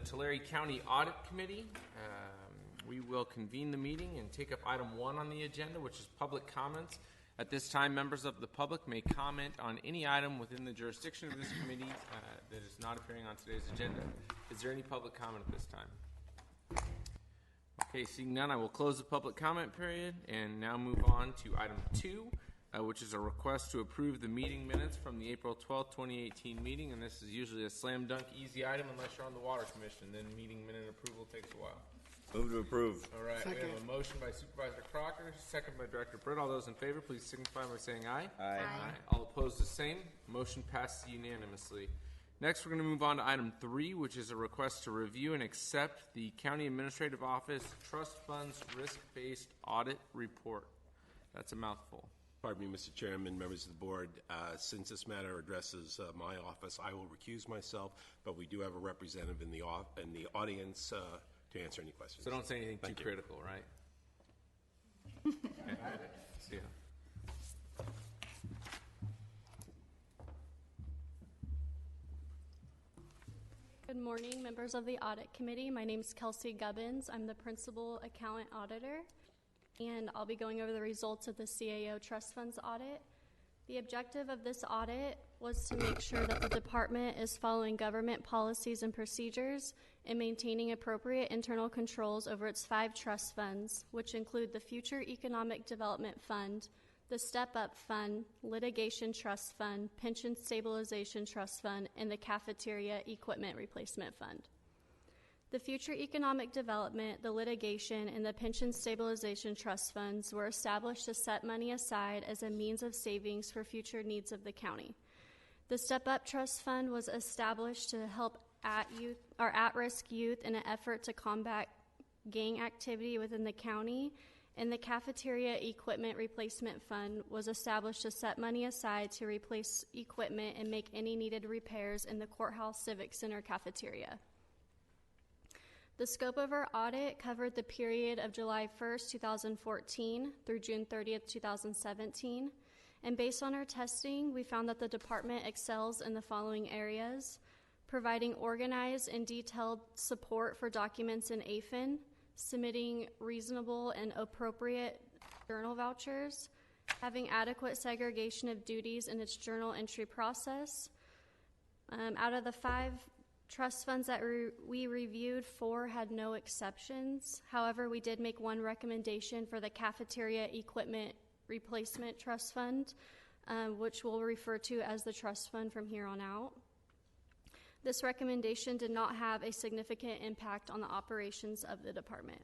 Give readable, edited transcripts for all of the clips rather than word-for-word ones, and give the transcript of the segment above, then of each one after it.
Tulare County Audit Committee. We will convene the meeting and take up item 1 on the agenda, which is public comments. At this time, members of the public may comment on any item within the jurisdiction of this committee that is not appearing on today's agenda. Is there any public comment at this time? Okay, seeing none, I will close the public comment period and now move on to item 2, which is a request to approve the meeting minutes from the April 12th, 2018 meeting. And this is usually a slam dunk easy item unless you're on the Water Commission. Then meeting minute approval takes a while. Move to approve. All right, second. We have a motion by Supervisor Crocker, second by Director Britt. All those in favor, please signify by saying aye. Aye. All opposed, the same. Motion passes unanimously. Next, we're going to move on to item 3, which is a request to review and accept the County Administrative Office Trust Funds Risk-Based Audit Report. That's a mouthful. Pardon me, Mr. Chairman, members of the board. Since this matter addresses my office, I will recuse myself, but we do have a representative in the audience to answer any questions. So don't say anything too critical, right? Okay. See ya. Good morning, members of the Audit Committee. My name is Kelsey Gubbins. I'm the Principal Accountant Auditor, and I'll be going over the results of the CAO Trust Funds audit. The objective of this audit was to make sure that the department is following government policies and procedures and maintaining appropriate internal controls over its 5 trust funds, which include the Future Economic Development Fund, the Step Up Fund, Litigation Trust Fund, Pension Stabilization Trust Fund, and the Cafeteria Equipment Replacement Fund. The Future Economic Development, the Litigation, and the Pension Stabilization Trust Funds were established to set money aside as a means of savings for future needs of the county. The Step Up Trust Fund was established to help at-risk youth in an effort to combat gang activity within the county, and the Cafeteria Equipment Replacement Fund was established to set money aside to replace equipment and make any needed repairs in the Courthouse Civic Center cafeteria. The scope of our audit covered the period of July 1st, 2014 through June 30th, 2017. And based on our testing, we found that the department excels in the following areas: providing organized and detailed support for documents in AFIN, submitting reasonable and appropriate journal vouchers, having adequate segregation of duties in its journal entry process. Out of the 5 trust funds that we reviewed, 4 had no exceptions. However, we did make one recommendation for the Cafeteria Equipment Replacement Trust Fund, which we'll refer to as the trust fund from here on out. This recommendation did not have a significant impact on the operations of the department.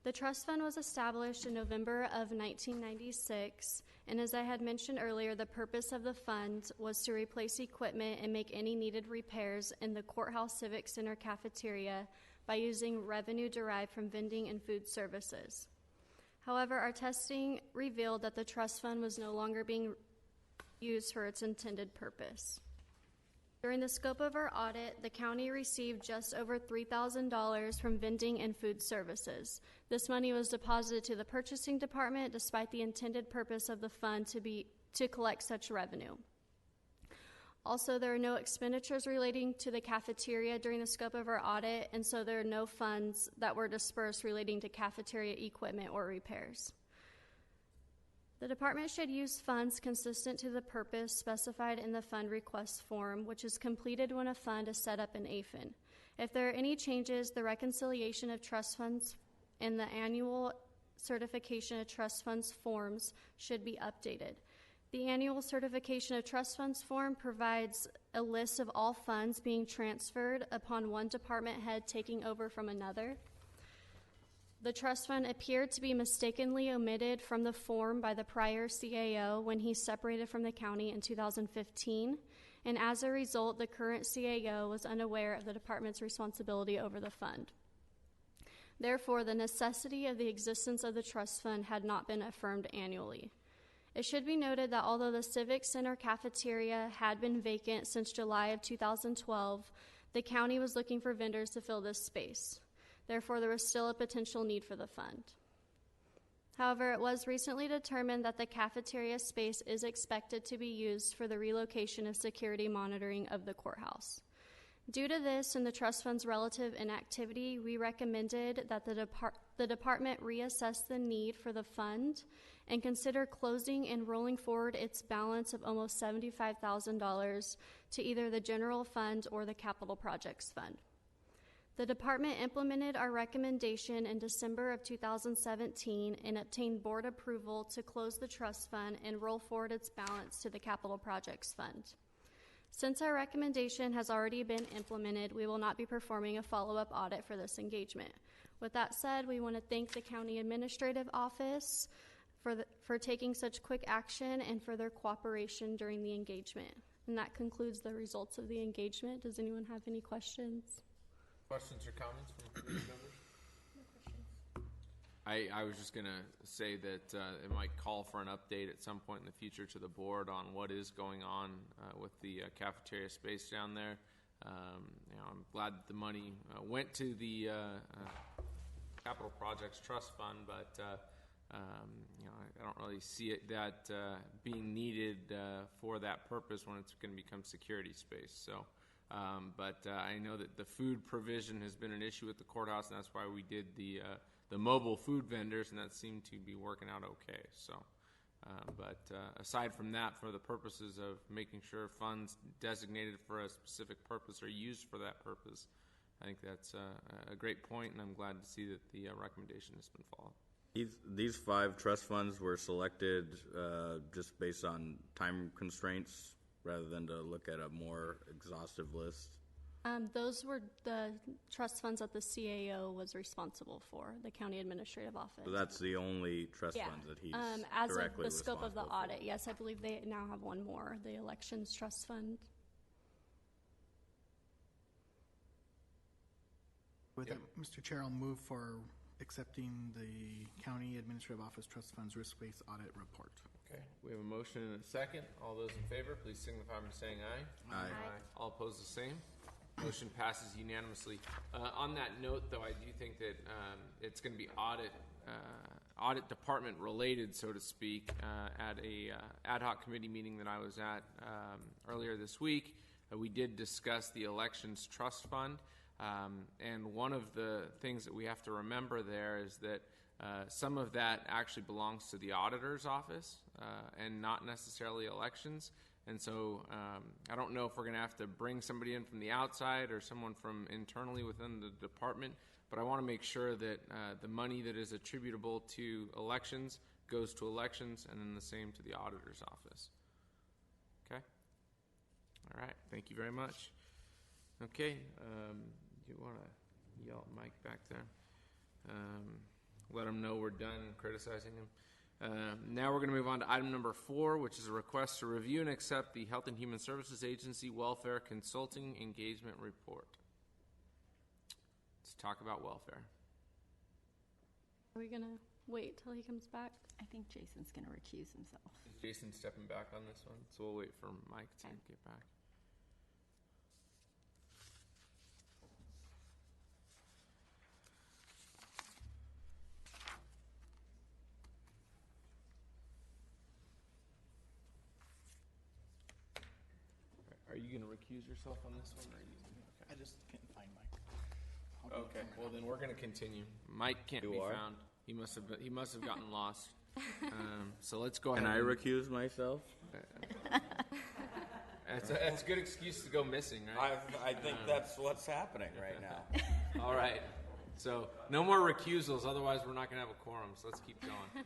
The trust fund was established in November of 1996, and as I had mentioned earlier, the purpose of the fund was to replace equipment and make any needed repairs in the Courthouse Civic Center cafeteria by using revenue derived from vending and food services. However, our testing revealed that the trust fund was no longer being used for its intended purpose. During the scope of our audit, the county received just over $3,000 from vending and food services. This money was deposited to the purchasing department despite the intended purpose of the fund to collect such revenue. Also, there are no expenditures relating to the cafeteria during the scope of our audit, and so there are no funds that were dispersed relating to cafeteria equipment or repairs. The department should use funds consistent to the purpose specified in the fund request form, which is completed when a fund is set up in AFIN. If there are any changes, the reconciliation of trust funds and the annual certification of trust funds forms should be updated. The annual certification of trust funds form provides a list of all funds being transferred upon one department head taking over from another. The trust fund appeared to be mistakenly omitted from the form by the prior CAO when he separated from the county in 2015, and as a result, the current CAO was unaware of the department's responsibility over the fund. Therefore, the necessity of the existence of the trust fund had not been affirmed annually. It should be noted that although the Civic Center cafeteria had been vacant since July of 2012, the county was looking for vendors to fill this space. Therefore, there was still a potential need for the fund. However, it was recently determined that the cafeteria space is expected to be used for the relocation of security monitoring of the courthouse. Due to this and the trust fund's relative inactivity, we recommended that the department reassess the need for the fund and consider closing and rolling forward its balance of almost $75,000 to either the general fund or the capital projects fund. The department implemented our recommendation in December of 2017 and obtained board approval to close the trust fund and roll forward its balance to the capital projects fund. Since our recommendation has already been implemented, we will not be performing a follow-up audit for this engagement. With that said, we want to thank the County Administrative Office for taking such quick action and for their cooperation during the engagement. And that concludes the results of the engagement. Does anyone have any questions? Questions or comments from committee members? I was just going to say that it might call for an update at some point in the future to the board on what is going on with the cafeteria space down there. I'm glad that the money went to the Capital Projects Trust Fund, but I don't really see that being needed for that purpose when it's going to become security space. So. But I know that the food provision has been an issue at the courthouse, and that's why we did the mobile food vendors, and that seemed to be working out okay. So, but aside from that, for the purposes of making sure funds designated for a specific purpose are used for that purpose, I think that's a great point, and I'm glad to see that the recommendation has been followed. These 5 trust funds were selected just based on time constraints, rather than to look at a more exhaustive list? Those were the trust funds that the CAO was responsible for, the County Administrative Office. So that's the only trust funds that he's as directly of the scope of the responsible audit, yes, I believe they now have one more, the Elections Trust Fund. With that, Mr. Chair, I'll move for accepting the County Administrative Office Trust Fund's risk-based audit report. Okay, we have a motion and a second. All those in favor, please signify by saying aye. Aye. All opposed, the same. Motion passes unanimously. On that note, though, I do think that it's going to be audit department related, so to speak, at a ad hoc committee meeting that I was at earlier this week. We did discuss the Elections Trust Fund, and one of the things that we have to remember there is that some of that actually belongs to the auditor's office and not necessarily elections. And so I don't know if we're going to have to bring somebody in from the outside or someone from internally within the department, but I want to make sure that the money that is attributable to elections goes to elections, and then the same to the auditor's office. Okay? All right. Thank you very much. Okay. You want to yell at Mike back there? Let him know we're done criticizing him. Now we're going to move on to item number 4, which is a request to review and accept the Health and Human Services Agency Welfare Consulting Engagement Report. Let's talk about welfare. Are we going to wait till he comes back? I think Jason's going to recuse himself. Is Jason stepping back on this one? So we'll wait for Mike to get back. Are you going to recuse yourself on this one? Or are you, okay. I just can't find Mike. Okay, well then we're going to continue. Mike can't be found. He must have gotten lost. So let's go ahead. Can I recuse myself? That's a good excuse to go missing, right? I think that's what's happening right now. All right. So no more recusals, otherwise we're not going to have a quorum. So let's keep going.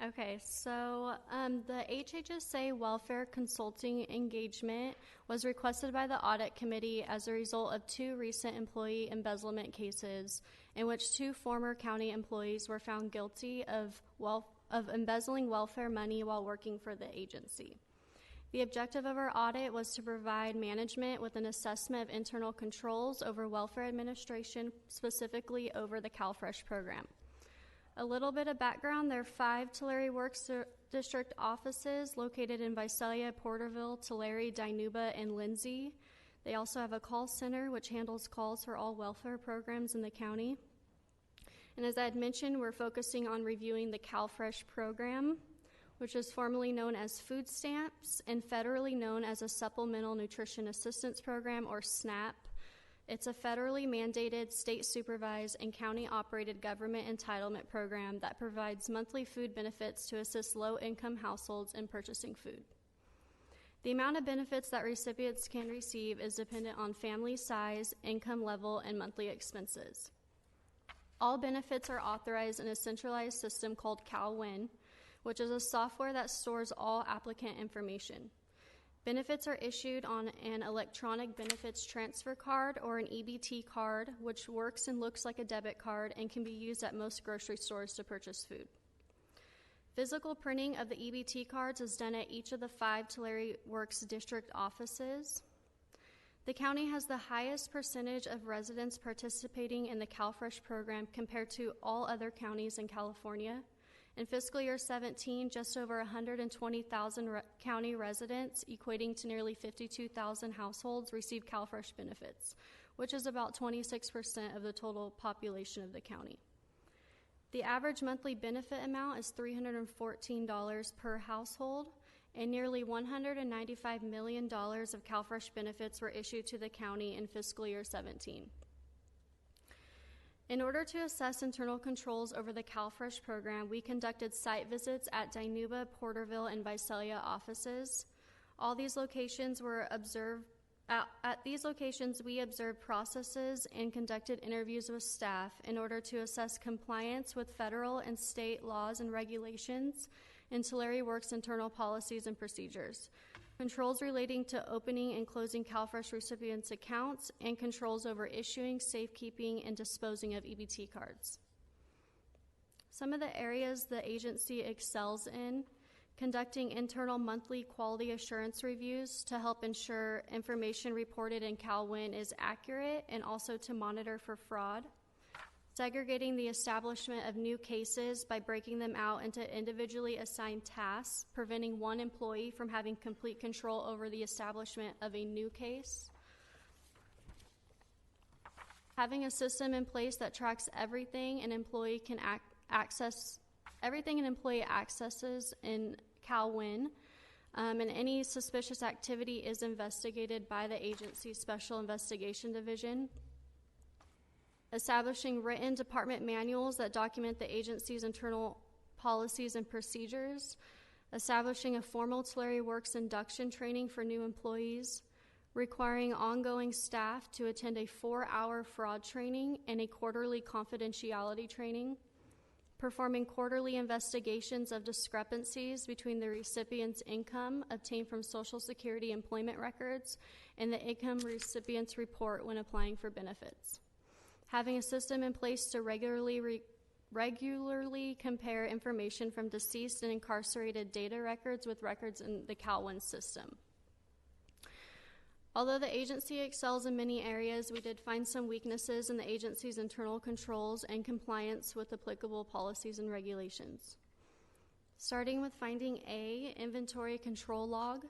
Okay, so the HHSA Welfare Consulting Engagement was requested by the Audit Committee as a result of 2 recent employee embezzlement cases in which 2 former county employees were found guilty of embezzling welfare money while working for the agency. The objective of our audit was to provide management with an assessment of internal controls over welfare administration, specifically over the CalFresh program. A little bit of background, there are 5 Tulare Works District offices located in Visalia, Porterville, Tulare, Dinuba, and Lindsay. They also have a call center which handles calls for all welfare programs in the county. And as I had mentioned, we're focusing on reviewing the CalFresh program. which is formerly known as food stamps and federally known as a Supplemental Nutrition Assistance Program, or SNAP. It's a federally mandated, state-supervised, and county-operated government entitlement program that provides monthly food benefits to assist low-income households in purchasing food. The amount of benefits that recipients can receive is dependent on family size, income level, and monthly expenses. All benefits are authorized in a centralized system called CalWIN, which is a software that stores all applicant information. Benefits are issued on an electronic benefits transfer card or an EBT card, which works and looks like a debit card and can be used at most grocery stores to purchase food. Physical printing of the EBT cards is done at each of the 5 Tulare Works district offices. The county has the highest percentage of residents participating in the CalFresh program compared to all other counties in California. In fiscal year 17, just over 120,000 county residents, equating to nearly 52,000 households, receive CalFresh benefits, which is about 26% of the total population of the county. The average monthly benefit amount is $314 per household, and nearly $195 million of CalFresh benefits were issued to the county in fiscal year 17. In order to assess internal controls over the CalFresh program, we conducted site visits at Dinuba, Porterville, and Visalia offices. All these locations were observed. At these locations, we observed processes and conducted interviews with staff in order to assess compliance with federal and state laws and regulations and Tulare Works internal policies and procedures, controls relating to opening and closing CalFresh recipients' accounts, and controls over issuing, safekeeping, and disposing of EBT cards. Some of the areas the agency excels in: conducting internal monthly quality assurance reviews to help ensure information reported in CalWIN is accurate and also to monitor for fraud. Segregating the establishment of new cases by breaking them out into individually assigned tasks, preventing one employee from having complete control over the establishment of a new case. Having a system in place that tracks everything an employee can accesses in CalWIN, and any suspicious activity is investigated by the agency's Special Investigation Division. Establishing written department manuals that document the agency's internal policies and procedures. Establishing a formal Tulare Works induction training for new employees. Requiring ongoing staff to attend a 4-hour fraud training and a quarterly confidentiality training. Performing quarterly investigations of discrepancies between the recipient's income obtained from Social Security employment records and the income recipient's report when applying for benefits. Having a system in place to regularly compare information from deceased and incarcerated data records with records in the CalWIN system. Although the agency excels in many areas, we did find some weaknesses in the agency's internal controls and compliance with applicable policies and regulations. Starting with finding A, inventory control log.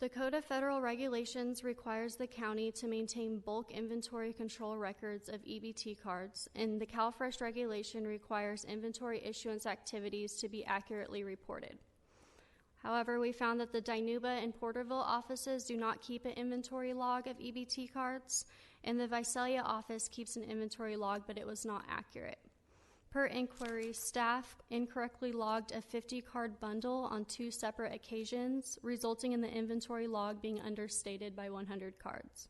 The Code of Federal Regulations requires the county to maintain bulk inventory control records of EBT cards, and the CalFresh regulation requires inventory issuance activities to be accurately reported. However, we found that the Dinuba and Porterville offices do not keep an inventory log of EBT cards, and the Visalia office keeps an inventory log, but it was not accurate. Per inquiry, staff incorrectly logged a 50-card bundle on 2 separate occasions, resulting in the inventory log being understated by 100 cards.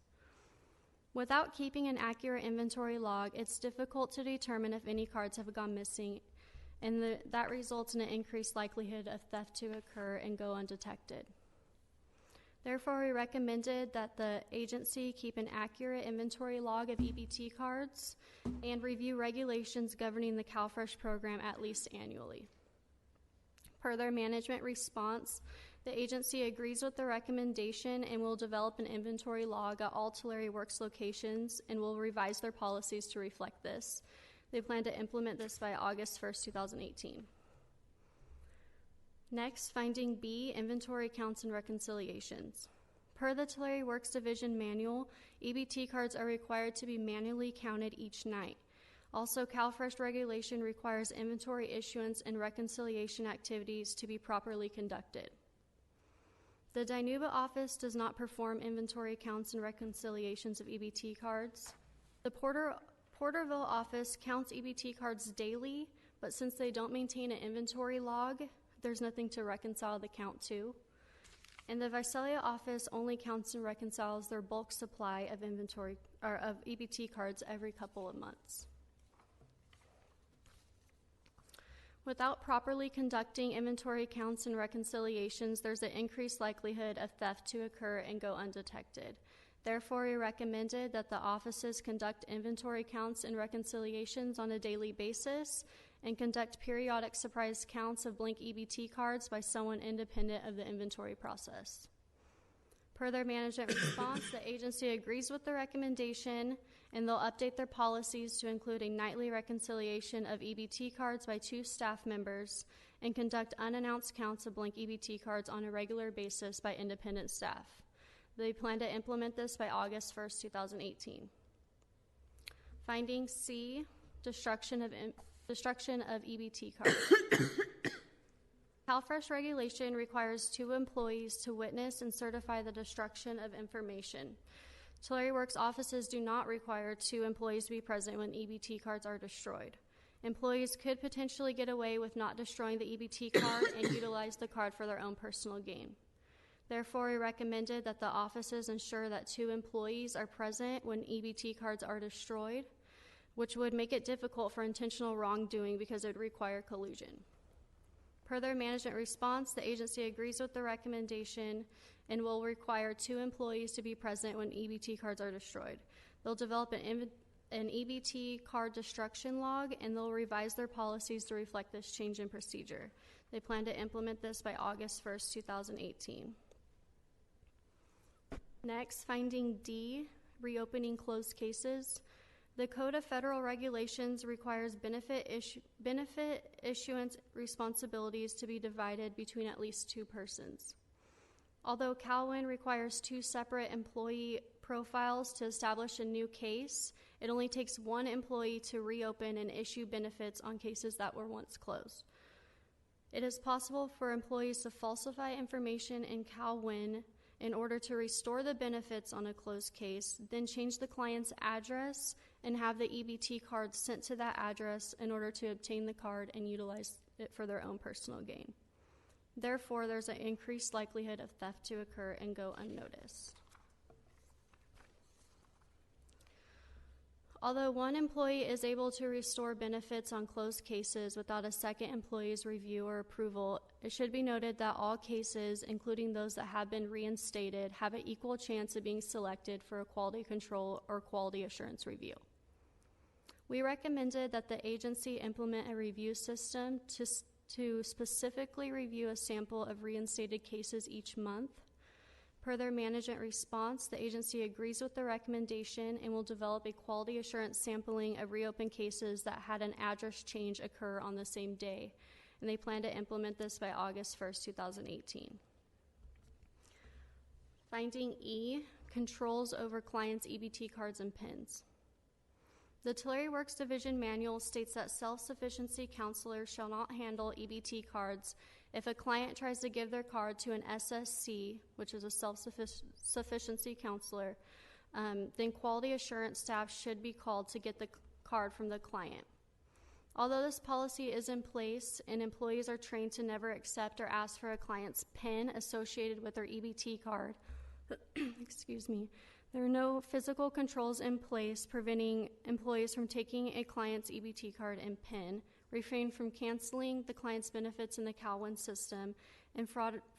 Without keeping an accurate inventory log, it's difficult to determine if any cards have gone missing, and that results in an increased likelihood of theft to occur and go undetected. Therefore, we recommended that the agency keep an accurate inventory log of EBT cards and review regulations governing the CalFresh program at least annually. Per their management response, the agency agrees with the recommendation and will develop an inventory log at all Tulare Works locations and will revise their policies to reflect this. They plan to implement this by August 1st, 2018. Next, finding B, inventory counts and reconciliations. Per the Tulare Works Division manual, EBT cards are required to be manually counted each night. Also, CalFresh regulation requires inventory issuance and reconciliation activities to be properly conducted. The Dinuba office does not perform inventory counts and reconciliations of EBT cards. The Porterville office counts EBT cards daily, but since they don't maintain an inventory log, there's nothing to reconcile the count to. And the Visalia office only counts and reconciles their bulk supply of inventory or of EBT cards every couple of months. Without properly conducting inventory counts and reconciliations, there's an increased likelihood of theft to occur and go undetected. Therefore, we recommended that the offices conduct inventory counts and reconciliations on a daily basis and conduct periodic surprise counts of blank EBT cards by someone independent of the inventory process. Per their management response, the agency agrees with the recommendation, and they'll update their policies to include a nightly reconciliation of EBT cards by 2 staff members and conduct unannounced counts of blank EBT cards on a regular basis by independent staff. They plan to implement this by August 1st, 2018. Finding C, destruction of EBT cards. CalFresh regulation requires 2 employees to witness and certify the destruction of information. Tulare Works offices do not require 2 employees to be present when EBT cards are destroyed. Employees could potentially get away with not destroying the EBT card and utilize the card for their own personal gain. Therefore, we recommended that the offices ensure that 2 employees are present when EBT cards are destroyed, which would make it difficult for intentional wrongdoing because it would require collusion. Per their management response, the agency agrees with the recommendation and will require 2 employees to be present when EBT cards are destroyed. They'll develop an EBT card destruction log, and they'll revise their policies to reflect this change in procedure. They plan to implement this by August 1st, 2018. Next, finding D, reopening closed cases. The Code of Federal Regulations requires benefit issuance responsibilities to be divided between at least 2 persons. Although CalWIN requires 2 separate employee profiles to establish a new case, it only takes 1 employee to reopen and issue benefits on cases that were once closed. It is possible for employees to falsify information in CalWIN in order to restore the benefits on a closed case, then change the client's address and have the EBT card sent to that address in order to obtain the card and utilize it for their own personal gain. Therefore, there's an increased likelihood of theft to occur and go unnoticed. Although 1 employee is able to restore benefits on closed cases without a second employee's review or approval, it should be noted that all cases, including those that have been reinstated, have an equal chance of being selected for a quality control or quality assurance review. We recommended that the agency implement a review system to specifically review a sample of reinstated cases each month. Per their management response, the agency agrees with the recommendation and will develop a quality assurance sampling of reopened cases that had an address change occur on the same day, and they plan to implement this by August 1st, 2018. Finding E, controls over clients' EBT cards and PINs. The Tulare Works Division Manual states that self-sufficiency counselors shall not handle EBT cards if a client tries to give their card to an SSC, which is a self-sufficiency counselor, then quality assurance staff should be called to get the card from the client. Although this policy is in place and employees are trained to never accept or ask for a client's PIN associated with their EBT card, excuse me, there are no physical controls in place preventing employees from taking a client's EBT card and PIN, refrain from canceling the client's benefits in the CalWIN system, and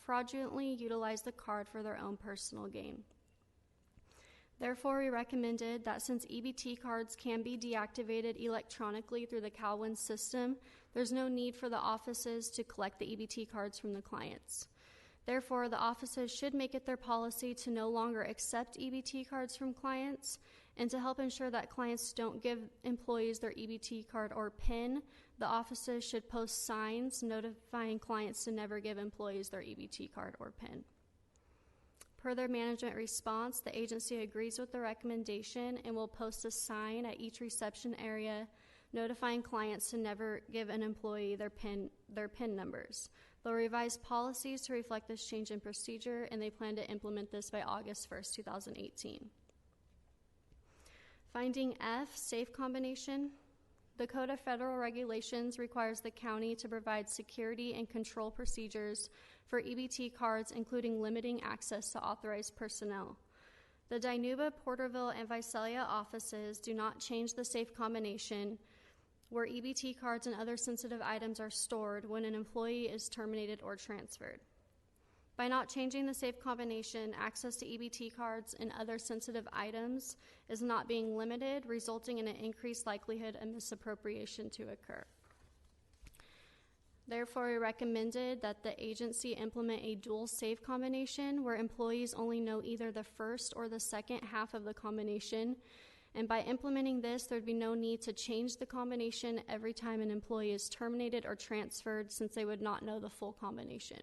fraudulently utilize the card for their own personal gain. Therefore, we recommended that since EBT cards can be deactivated electronically through the CalWIN system, there's no need for the offices to collect the EBT cards from the clients. Therefore, the offices should make it their policy to no longer accept EBT cards from clients, and to help ensure that clients don't give employees their EBT card or PIN, the offices should post signs notifying clients to never give employees their EBT card or PIN. Per their management response, the agency agrees with the recommendation and will post a sign at each reception area notifying clients to never give an employee their PIN numbers. They'll revise policies to reflect this change in procedure, and they plan to implement this by August 1st, 2018. Finding F, safe combination. The Code of Federal Regulations requires the county to provide security and control procedures for EBT cards, including limiting access to authorized personnel. The Dinuba, Porterville, and Visalia offices do not change the safe combination where EBT cards and other sensitive items are stored when an employee is terminated or transferred. By not changing the safe combination, access to EBT cards and other sensitive items is not being limited, resulting in an increased likelihood of misappropriation to occur. Therefore, we recommended that the agency implement a dual safe combination where employees only know either the first or the second half of the combination. And by implementing this, there'd be no need to change the combination every time an employee is terminated or transferred, since they would not know the full combination.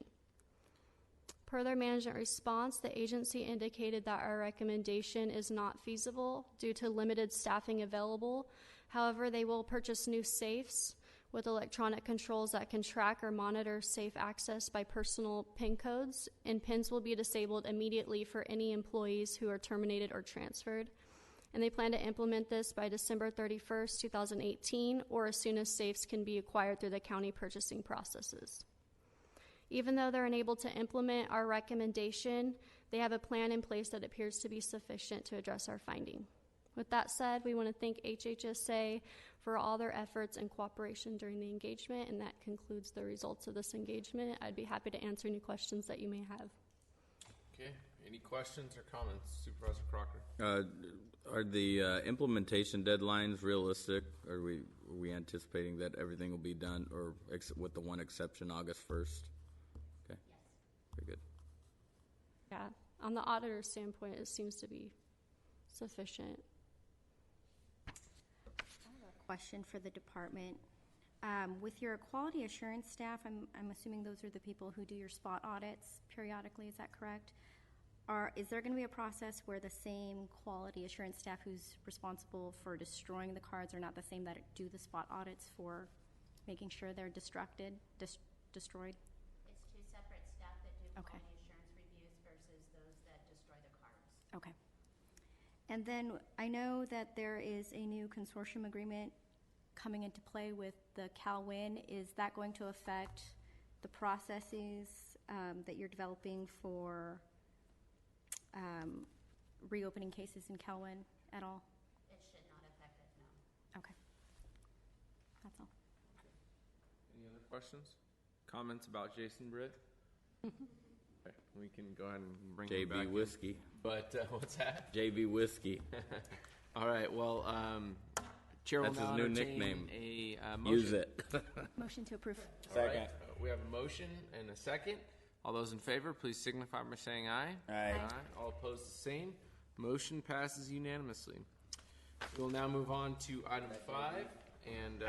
Per their management response, the agency indicated that our recommendation is not feasible due to limited staffing available. However, they will purchase new safes with electronic controls that can track or monitor safe access by personal PIN codes, and PINs will be disabled immediately for any employees who are terminated or transferred. And they plan to implement this by December 31st, 2018, or as soon as safes can be acquired through the county purchasing processes. Even though they're unable to implement our recommendation, they have a plan in place that appears to be sufficient to address our finding. With that said, we want to thank HHSA for all their efforts and cooperation during the engagement, and that concludes the results of this engagement. I'd be happy to answer any questions that you may have. Okay, any questions or comments? Supervisor Crocker. Are the implementation deadlines realistic? Are we anticipating that everything will be done, or with the one exception, August 1st? Okay. Yes. Very good. Yeah, on the auditor's standpoint, it seems to be sufficient. I have a question for the department. With your quality assurance staff, I'm assuming those are the people who do your spot audits periodically, is that correct? Is there going to be a process where the same quality assurance staff who's responsible for destroying the cards are not the same that do the spot audits for making sure they're destroyed? It's two separate staff that do quality assurance reviews versus those that destroy the cards. Okay. And then I know that there is a new consortium agreement coming into play with the CalWIN. Is that going to affect the processes that you're developing for reopening cases in CalWIN at all? It should not affect it, no. Okay. That's all. Any other questions? Comments about Jason Britt? Okay, we can go ahead and bring him back JB Whiskey. But what's that? JB Whiskey. All right, well, Chair will That's now his new entertain nickname. a motion. Use it. Motion to approve. All right, we have a motion and a second. All those in favor, please signify by saying aye. Aye. All opposed, the same. Motion passes unanimously. We will now move on to item 5. And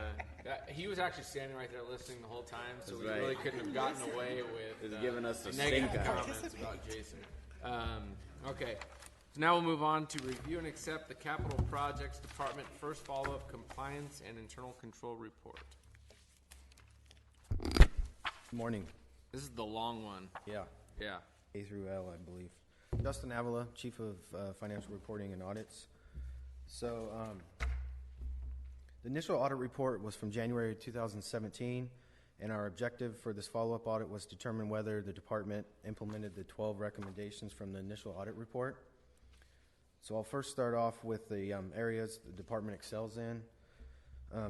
he was actually standing right there listening the whole time, so That's we right. really couldn't have gotten away with He's giving us the negative stink eye. comments about Jason. Okay, so now we'll move on to review and accept the Capital Projects Department First Follow-Up Compliance and Internal Control Report. Good morning. This is the long one. Yeah, Yeah. A through L, I believe. Justin Avila, Chief of Financial Reporting and Audits. So, the initial audit report was from January 2017, and our objective for this follow-up audit was to determine whether the department implemented the 12 recommendations from the initial audit report. So I'll first start off with the areas the department excels in.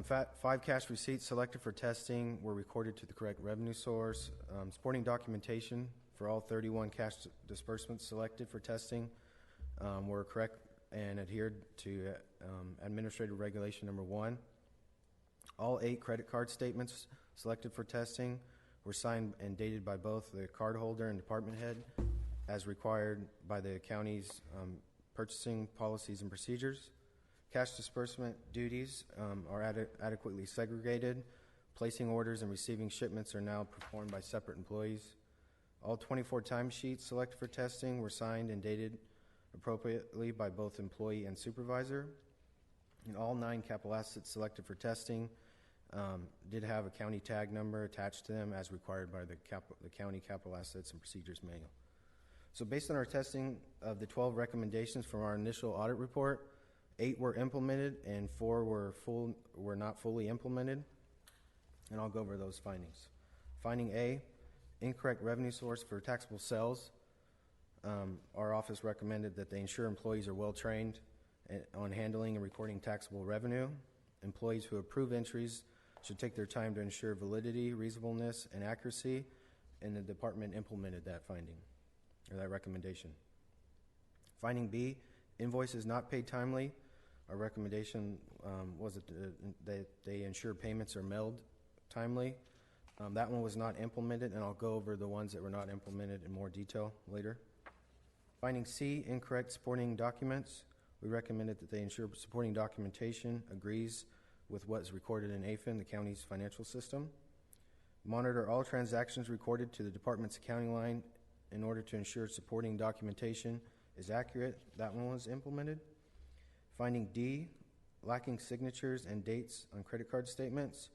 5 cash receipts selected for testing were recorded to the correct revenue source. Supporting documentation for all 31 cash disbursements selected for testing were correct and adhered to Administrative Regulation Number 1. All 8 credit card statements selected for testing were signed and dated by both the cardholder and department head as required by the county's purchasing policies and procedures. Cash disbursement duties are adequately segregated. Placing orders and receiving shipments are now performed by separate employees. All 24 timesheets selected for testing were signed and dated appropriately by both employee and supervisor. And all 9 capital assets selected for testing did have a county tag number attached to them as required by the county capital assets and procedures manual. So based on our testing of the 12 recommendations from our initial audit report, 8 were implemented and 4 were not fully implemented. And I'll go over those findings. Finding A, incorrect revenue source for taxable sales. Our office recommended that they ensure employees are well trained on handling and recording taxable revenue. Employees who approve entries should take their time to ensure validity, reasonableness, and accuracy, and the department implemented that finding, or that recommendation. Finding B, invoices not paid timely. Our recommendation was that they ensure payments are mailed timely. That one was not implemented, and I'll go over the ones that were not implemented in more detail later. Finding C, incorrect supporting documents. We recommended that they ensure supporting documentation agrees with what is recorded in AFIN, the county's financial system. Monitor all transactions recorded to the department's accounting line in order to ensure supporting documentation is accurate. That one was implemented. Finding D, lacking signatures and dates on credit card statements.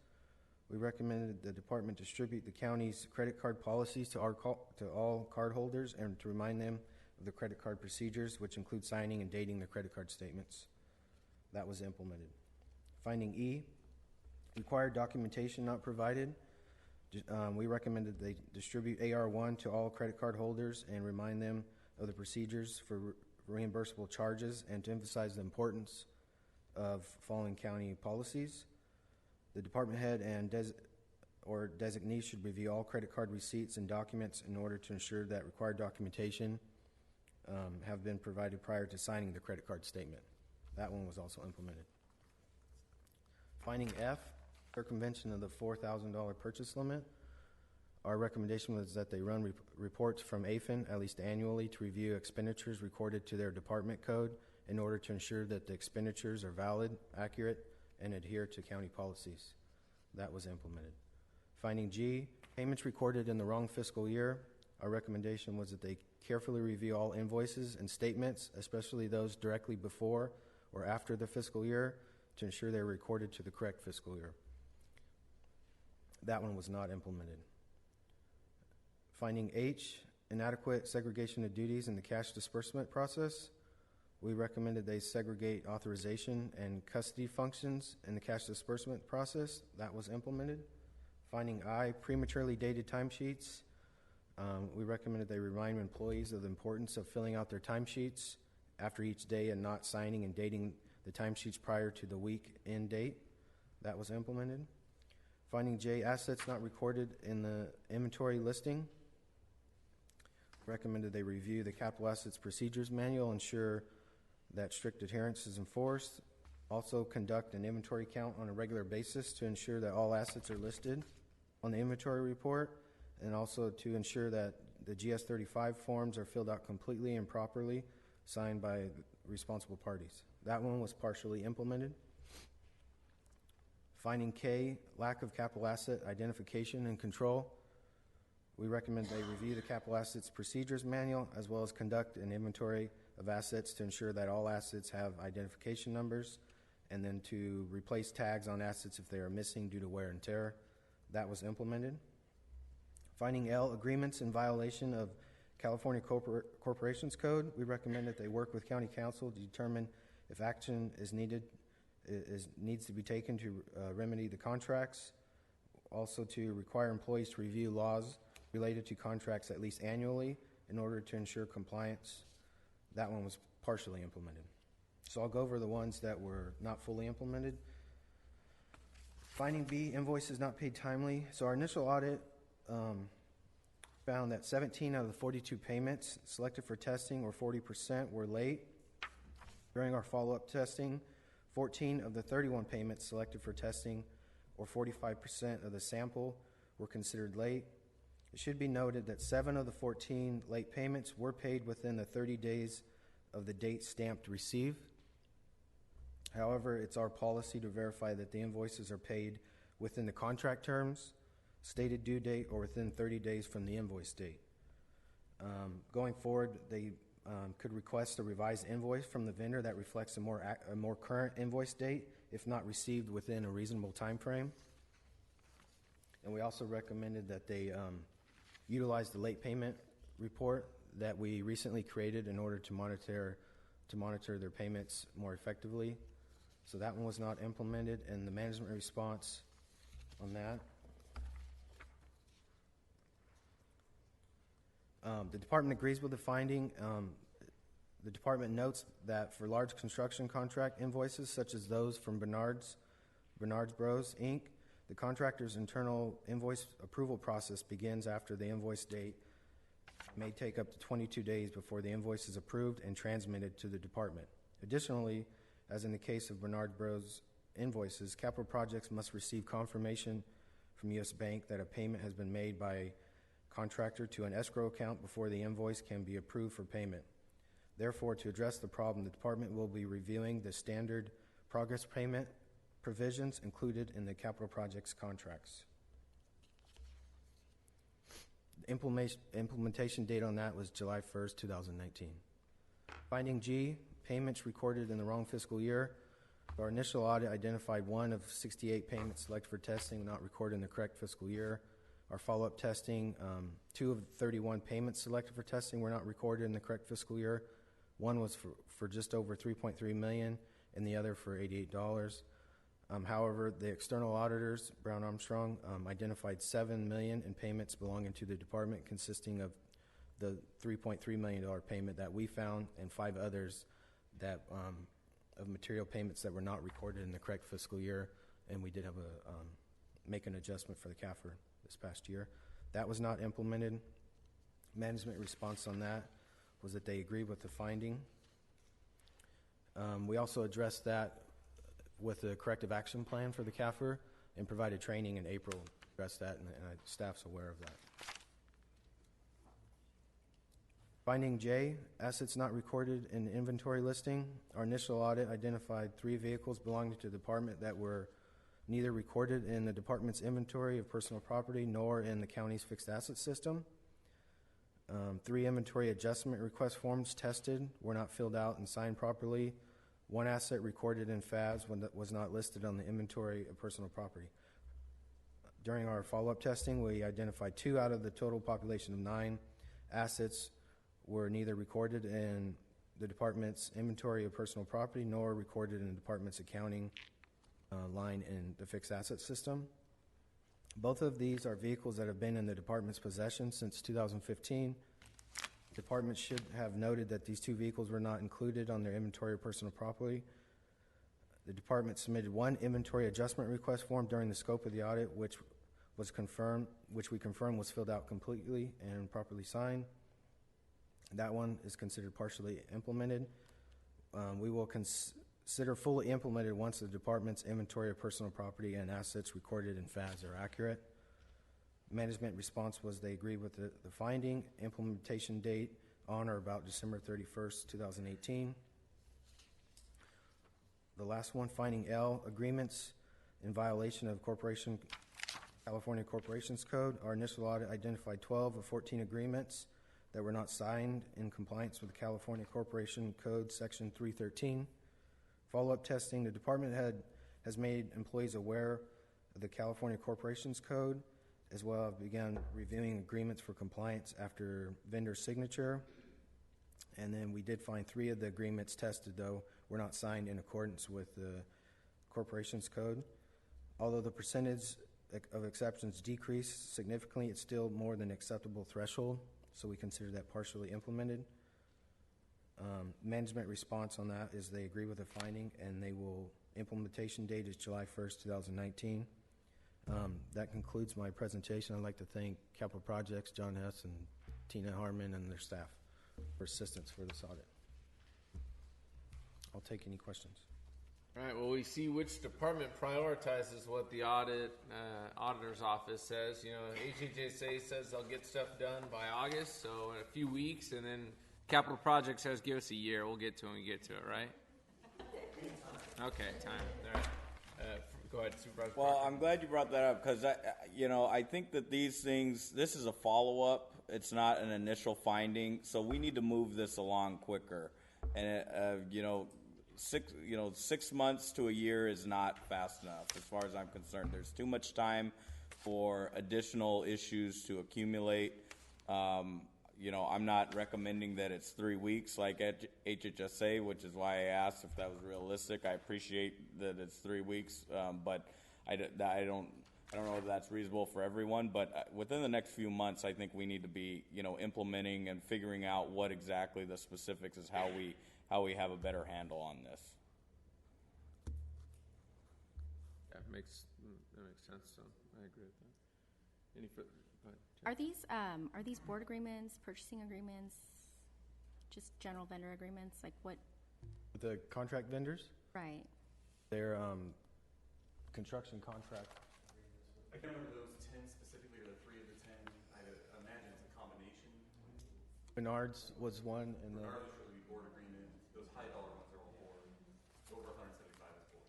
We recommended the department distribute the county's credit card policies to all cardholders and to remind them of the credit card procedures, which include signing and dating the credit card statements. That was implemented. Finding E, required documentation not provided. We recommended they distribute AR1 to all credit card holders and remind them of the procedures for reimbursable charges and to emphasize the importance of following county policies. The department head and or designee should review all credit card receipts and documents in order to ensure that required documentation have been provided prior to signing the credit card statement. That one was also implemented. Finding F, circumvention of the $4,000 purchase limit. Our recommendation was that they run reports from AFIN at least annually to review expenditures recorded to their department code in order to ensure that the expenditures are valid, accurate, and adhere to county policies. That was implemented. Finding G, payments recorded in the wrong fiscal year. Our recommendation was that they carefully review all invoices and statements, especially those directly before or after the fiscal year, to ensure they're recorded to the correct fiscal year. That one was not implemented. Finding H, inadequate segregation of duties in the cash disbursement process. We recommended they segregate authorization and custody functions in the cash disbursement process. That was implemented. Finding I, prematurely dated timesheets. We recommended they remind employees of the importance of filling out their timesheets after each day and not signing and dating the timesheets prior to the week end date. That was implemented. Finding J, assets not recorded in the inventory listing. Recommended they review the capital assets procedures manual, ensure that strict adherence is enforced. Also conduct an inventory count on a regular basis to ensure that all assets are listed on the inventory report, and also to ensure that the GS-35 forms are filled out completely and properly, signed by responsible parties. That one was partially implemented. Finding K, lack of capital asset identification and control. We recommend they review the capital assets procedures manual as well as conduct an inventory of assets to ensure that all assets have identification numbers, and then to replace tags on assets if they are missing due to wear and tear. That was implemented. Finding L, agreements in violation of California Corporations Code. We recommend that they work with County Council to determine if action needs to be taken to remedy the contracts. Also to require employees to review laws related to contracts at least annually in order to ensure compliance. That one was partially implemented. So I'll go over the ones that were not fully implemented. Finding B, invoices not paid timely. So our initial audit found that 17 out of the 42 payments selected for testing, or 40%, were late. During our follow-up testing, 14 of the 31 payments selected for testing, or 45% of the sample, were considered late. It should be noted that 7 of the 14 late payments were paid within the 30 days of the date stamped receive. However, it's our policy to verify that the invoices are paid within the contract terms, stated due date, or within 30 days from the invoice date. Going forward, they could request a revised invoice from the vendor that reflects a more current invoice date if not received within a reasonable time frame. And we also recommended that they utilize the late payment report that we recently created in order to monitor their payments more effectively. So that one was not implemented, and the management response on that. The department agrees with the finding. The department notes that for large construction contract invoices, such as those from Bernard's Bros. Inc., the contractor's internal invoice approval process begins after the invoice date, may take up to 22 days before the invoice is approved and transmitted to the department. Additionally, as in the case of Bernard Bros. Invoices, capital projects must receive confirmation from U.S. Bank that a payment has been made by a contractor to an escrow account before the invoice can be approved for payment. Therefore, to address the problem, the department will be reviewing the standard progress payment provisions included in the capital projects contracts. The implementation date on that was July 1st, 2019. Finding G, payments recorded in the wrong fiscal year. Our initial audit identified 1 of 68 payments selected for testing not recorded in the correct fiscal year. Our follow-up testing, 2 of 31 payments selected for testing were not recorded in the correct fiscal year. One was for just over $3.3 million, and the other for $88. However, the external auditors, Brown Armstrong, identified $7 million in payments belonging to the department, consisting of the $3.3 million payment that we found and 5 others that of material payments that were not recorded in the correct fiscal year, and we did have make an adjustment for the CAFR this past year. That was not implemented. Management response on that was that they agreed with the finding. We also addressed that with the corrective action plan for the CAFR and provided training in April to address that, and staff's aware of that. Finding J, assets not recorded in the inventory listing. Our initial audit identified 3 vehicles belonging to the department that were neither recorded in the department's inventory of personal property nor in the county's fixed asset system. 3 inventory adjustment request forms tested were not filled out and signed properly. 1 asset recorded in FAS was not listed on the inventory of personal property. During our follow-up testing, we identified 2 out of the total population of 9 assets were neither recorded in the department's inventory of personal property nor recorded in the department's accounting line in the fixed asset system. Both of these are vehicles that have been in the department's possession since 2015. The department should have noted that these 2 vehicles were not included on their inventory of personal property. The department submitted 1 inventory adjustment request form during the scope of the audit, which we confirmed was filled out completely and properly signed. That one is considered partially implemented. We will consider fully implemented once the department's inventory of personal property and assets recorded in FAS are accurate. Management response was they agreed with the finding. Implementation date on or about December 31st, 2018. The last one, finding L, agreements in violation of California Corporations Code. Our initial audit identified 12 of 14 agreements that were not signed in compliance with the California Corporation Code, Section 313. Follow-up testing, the department has made employees aware of the California Corporations Code, as well as began reviewing agreements for compliance after vendor signature. And then we did find 3 of the agreements tested, though, were not signed in accordance with the Corporations Code. Although the percentage of exceptions decreased significantly, it's still more than acceptable threshold, so we consider that partially implemented. Management response on that is they agree with the finding, and implementation date is July 1st, 2019. That concludes my presentation. I'd like to thank Capital Projects, John Hess and Tina Harmon and their staff for assistance for this audit. I'll take any questions. All right, well, we see which department prioritizes what the auditor's office says. You know, HHSA says they'll get stuff done by August, so in a few weeks, and then Capital Project says give us a year. We'll get to it when we get to it, right? Okay, time. All right. Go ahead, Supervisor. Well, Parker. I'm glad you brought that up because I think that these things. This is a follow-up. It's not an initial finding, so we need to move this along quicker. And 6 months to a year is not fast enough, as far as I'm concerned. There's too much time for additional issues to accumulate. I'm not recommending that it's 3 weeks like HHSA, which is why I asked if that was realistic. I appreciate that it's 3 weeks, but I don't know if that's reasonable for everyone. But within the next few months, I think we need to be, implementing and figuring out what exactly the specifics is, how we have a better handle on this. Yeah, that makes sense. So I agree with that. Any further? Go ahead. Are these board agreements, purchasing agreements, just general vendor agreements? Like what? The contract vendors, Right. they're construction contract. I can't remember those 10 specifically, or the 3 of the 10. I imagine it's a combination. Bernard's was one, and then Regardless, should be board agreement. Those high dollar ones are all board. Over 175 is board.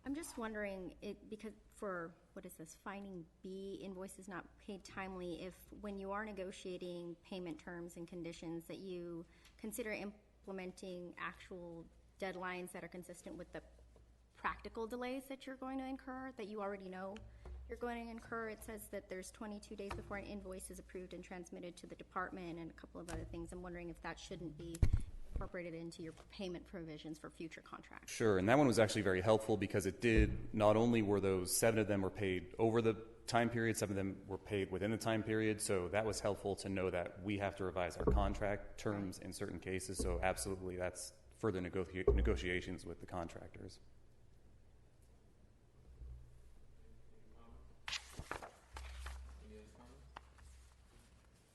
I'm just wondering, because for, what is this, finding B, invoices not paid timely, if when you are negotiating payment terms and conditions that you consider implementing actual deadlines that are consistent with the practical delays that you're going to incur, that you already know you're going to incur. It says that there's 22 days before an invoice is approved and transmitted to the department and a couple of other things. I'm wondering if that shouldn't be incorporated into your payment provisions for future contracts. Sure, and that one was actually very helpful because it did, not only were those 7 of them were paid over the time period, 7 of them were paid within the time period, so that was helpful to know that we have to revise our contract terms in certain cases, so absolutely that's further negotiations with the contractors.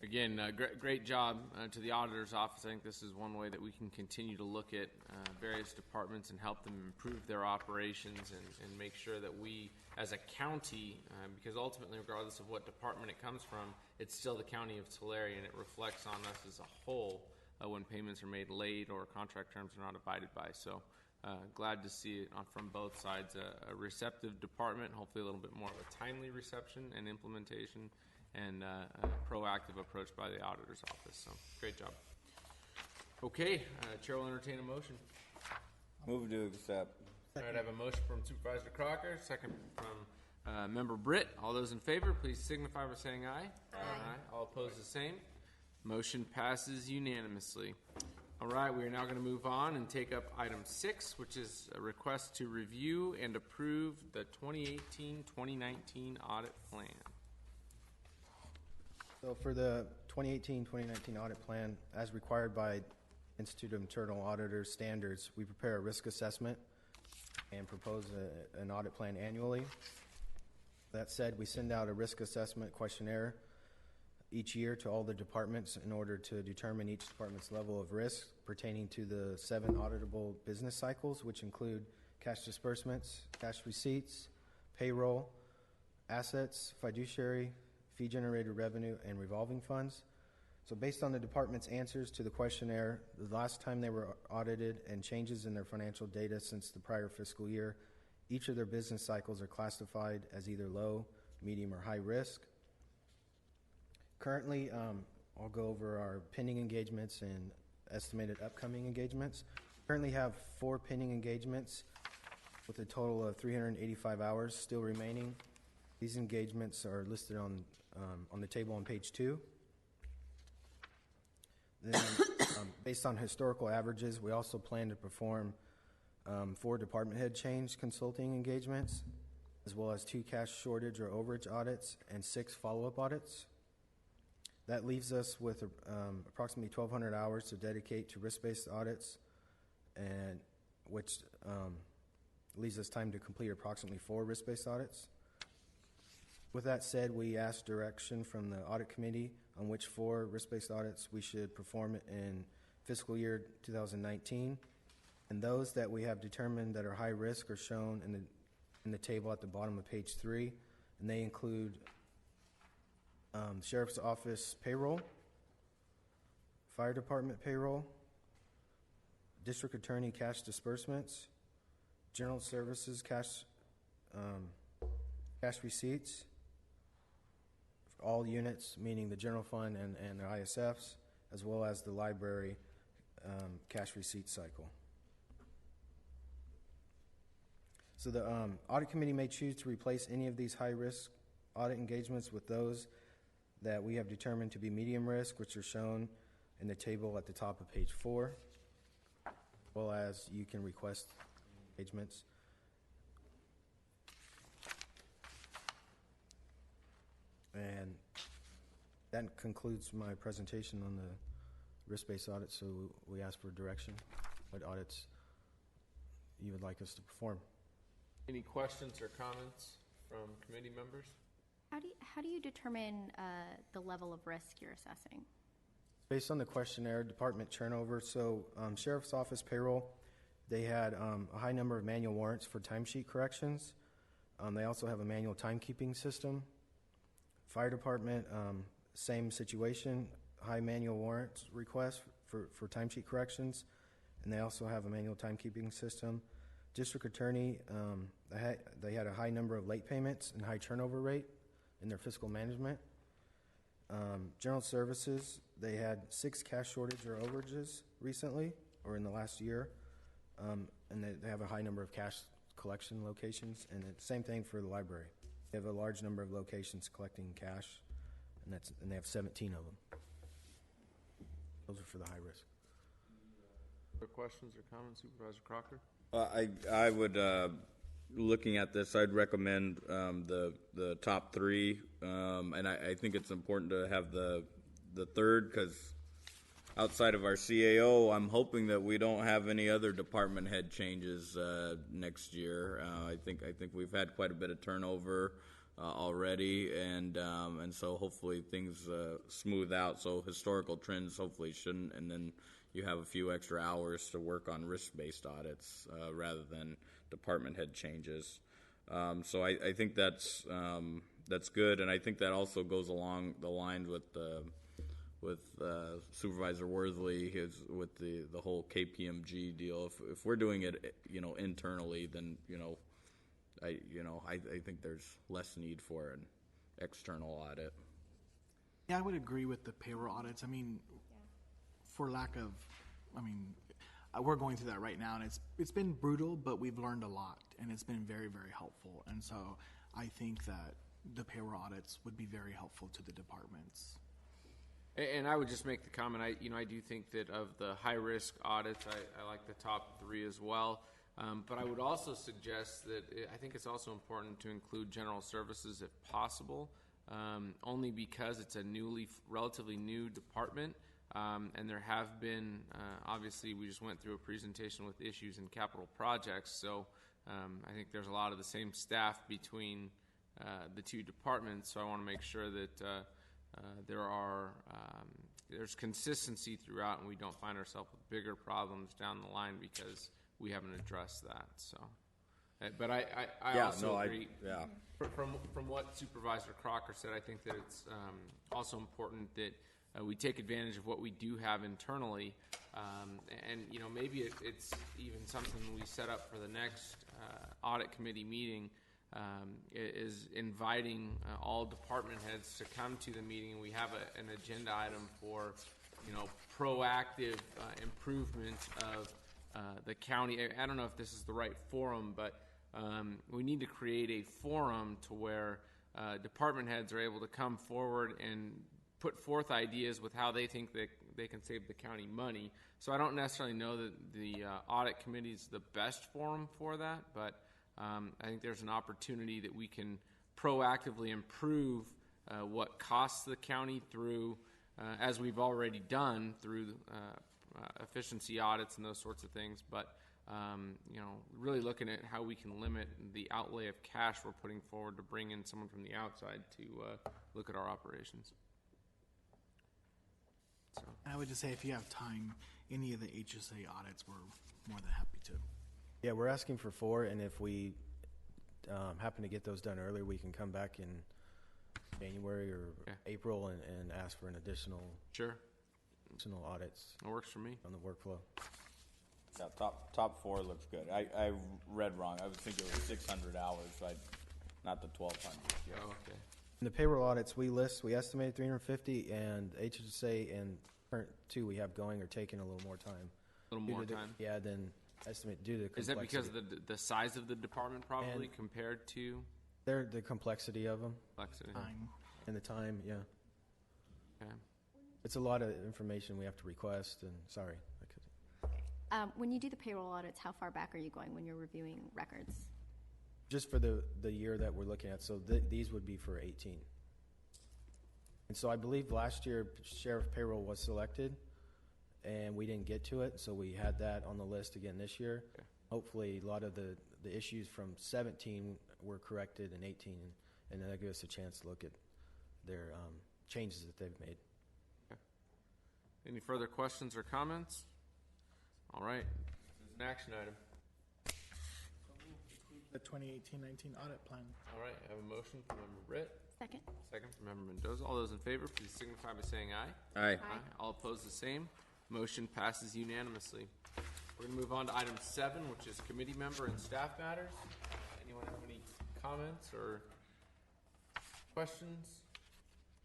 Again, great job to the auditor's office. I think this is one way that we can continue to look at various departments and help them improve their operations and make sure that we, as a county, because ultimately, regardless of what department it comes from, it's still the county of Tulare, and it reflects on us as a whole when payments are made late or contract terms are not abided by. So glad to see it from both sides, a receptive department, hopefully a little bit more of a timely reception and implementation, and a proactive approach by the auditor's office. So, great job. Okay, Chair will entertain a motion. Move to accept. All right, I have a motion from Supervisor Crocker, second from Member Britt. All those in favor, please signify by saying aye. Aye. All opposed, the same. Motion passes unanimously. All right, we are now going to move on and take up item 6, which is a request to review and approve the 2018-2019 audit plan. So for the 2018-2019 audit plan, as required by Institute of Internal Auditors standards, we prepare a risk assessment and propose an audit plan annually. That said, we send out a risk assessment questionnaire each year to all the departments in order to determine each department's level of risk pertaining to the 7 auditable business cycles, which include cash disbursements, cash receipts, payroll, assets, fiduciary, fee-generated revenue, and revolving funds. So based on the department's answers to the questionnaire, the last time they were audited, and changes in their financial data since the prior fiscal year, each of their business cycles are classified as either low, medium, or high risk. Currently, I'll go over our pending engagements and estimated upcoming engagements. Currently have 4 pending engagements with a total of 385 hours still remaining. These engagements are listed on the table on page 2. Then, based on historical averages, we also plan to perform 4 department head change consulting engagements, as well as 2 cash shortage or overage audits and 6 follow-up audits. That leaves us with approximately 1,200 hours to dedicate to risk-based audits, and which leaves us time to complete approximately 4 risk-based audits. With that said, we asked direction from the Audit Committee on which 4 risk-based audits we should perform in fiscal year 2019, and those that we have determined that are high risk are shown in the table at the bottom of page 3, and they include Sheriff's Office payroll, Fire Department payroll, District Attorney cash disbursements, General Services cash cash receipts for all units, meaning the general fund and the ISFs, as well as the library cash receipt cycle. So the audit committee may choose to replace any of these high-risk audit engagements with those that we have determined to be medium risk, which are shown in the table at the top of page 4, as well as you can request engagements. And that concludes my presentation on the risk-based audit, so we ask for direction, what audits you would like us to perform. Any questions or comments from committee members? How do you determine the level of risk you're assessing? Based on the questionnaire, department turnover, so Sheriff's Office payroll, they had a high number of manual warrants for timesheet corrections. They also have a manual timekeeping system. Fire Department, same situation, high manual warrants requests for timesheet corrections, and they also have a manual timekeeping system. District Attorney, they had a high number of late payments and high turnover rate in their fiscal management. General Services, they had 6 cash shortage or overages recently, or in the last year, and they have a high number of cash collection locations, and the same thing for the library. They have a large number of locations collecting cash, and they have 17 of them. Those are for the high risk. Other questions or comments, Supervisor Crocker? I would, looking at this, I'd recommend the top 3, and I think it's important to have the third, because outside of our CAO, I'm hoping that we don't have any other department head changes next year. I think we've had quite a bit of turnover already, and so hopefully things smooth out. So historical trends hopefully shouldn't, and then you have a few extra hours to work on risk-based audits rather than department head changes. So I think that's good, and I think that also goes along the line with Supervisor Worthley with the whole KPMG deal. If we're doing it, internally, then I think there's less need for an external audit. Yeah, I would agree with the payroll audits. I mean, for lack of, we're going through that right now, and it's been brutal, but we've learned a lot, and it's been very, very helpful. And so I think that the payroll audits would be very helpful to the departments. And I would just make the comment, I do think that of the high-risk audits, I like the top 3 as well. But I would also suggest that I think it's also important to include general services if possible, only because it's a relatively new department. And there have been, obviously, we just went through a presentation with issues in capital projects, so I think there's a lot of the same staff between the 2 departments, so I want to make sure that there's consistency throughout, and we don't find ourselves with bigger problems down the line because we haven't addressed that. So, but I also agree. From what Supervisor Crocker said, I think that it's also important that we take advantage of what we do have internally, and maybe it's even something we set up for the next audit committee meeting. Is inviting all department heads to come to the meeting, and we have an agenda item for proactive improvement of the county. I don't know if this is the right forum, but we need to create a forum to where department heads are able to come forward and put forth ideas with how they think that they can save the county money. So I don't necessarily know that the audit committee is the best forum for that, but I think there's an opportunity that we can proactively improve what costs the county through, as we've already done through efficiency audits and those sorts of things, but really looking at how we can limit the outlay of cash we're putting forward to bring in someone from the outside to look at our operations. So. And I would just say, if you have time, any of the HSA audits, we're more than happy to. Yeah, we're asking for 4, and if we happen to get those done earlier, we can come back in January or April and ask for an additional audits. That works for me. On the workflow. Yeah, top four looks good. I read wrong. I was thinking it was 600 hours, not the 1,200. Yeah. Oh, okay. In the payroll audits, we estimated 350, and HSA and current two we have going are taking a little more time. A little more time? Yeah, than estimate due to the Is complexity. that because of the size of the department probably And- compared to The complexity of them complexity? Time. and the time, yeah. Okay. It's a lot of information we have to request, and sorry. When you do the payroll audits, how far back are you going when you're reviewing records? Just for the year that we're looking at, so these would be for 18. And so I believe last year sheriff payroll was selected, and we didn't get to it, so we had that on the list again this year. Okay. Hopefully, a lot of the issues from 17 were corrected in 18, and that'll give us a chance to look at their changes that they've made. Any further questions or comments? All right. This is an action item. The 2018-19 audit plan. All right. I have a motion from Member Britt, Second. second from Member Mendoza. All those in favor, please signify by saying aye. Aye. All opposed, the same. Motion passes unanimously. We're going to move on to item 7, which is committee member and staff matters. Anyone have any comments or questions?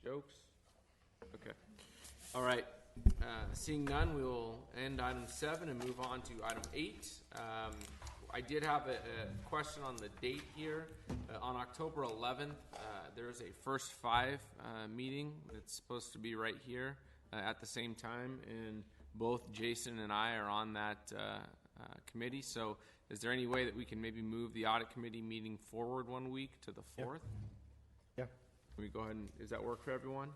Jokes? Okay. All right. Seeing none, we will end item 7 and move on to item 8. I did have a question on the date here. On October 11th, there is a first 5 meeting that's supposed to be right here at the same time, and both Jason and I are on that committee. So is there any way that we can maybe move the audit committee meeting forward 1 week to the 4th? Yeah. Can we go ahead and, does that work for everyone?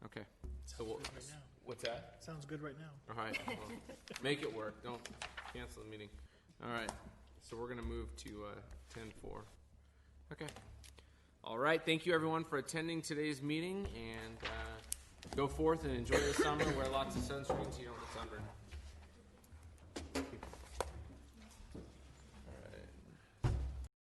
Okay. So we'll, Good right now. what's that? Sounds good right now. All right. Well, make it work. Don't cancel the meeting. All right. So we're going to move to 10-4. Okay. All right. Thank you, everyone, for attending today's meeting. And go forth and enjoy the summer. Wear lots of sunscreen so you don't get sunburned.